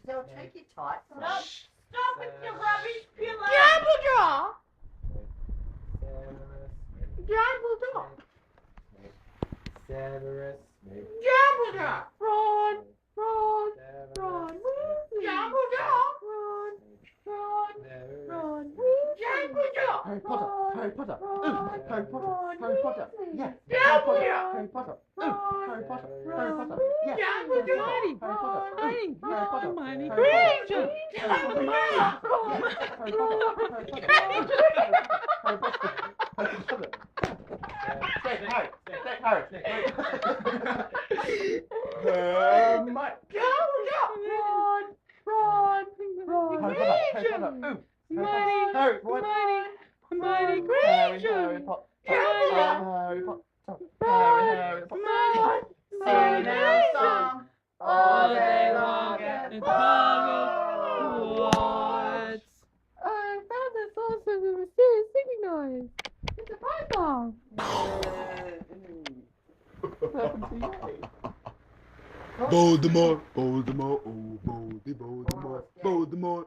They'll take your tights No, off. stop it, you rubbish pillow. Dumbledore! Dumbledore! Severus Snape. Dumbledore! Ron! Ron! Ron! Dumbledore! Ron! Ron! Ron! Dumbledore! Harry Potter. Harry Potter. Ron! Harry Potter. Ron! Harry Potter. Yeah. Dumbledore! Harry Potter. Ron! Harry Potter. Harry Potter. Yeah. Dumbledore! Harry Potter. Harry Potter. Hermione Harry Granger! Potter. Dumbledore! Harry Potter. Harry Potter. Harry Potter. Snake, Harry. Snake, Harry. Hermione. Dumbledore! Ron! Ron! Ron! Harry Potter. Harry Potter. Hermione! Harry. Hermione! Hermione Harry Granger! Potter. Dumbledore! Harry Potter. Hermione! Sing our song all day long and and Hogwarts. I found the source of the mysterious singing noise. It's a python. Voldemort, Voldemort, oh, Voldemort, Voldemort.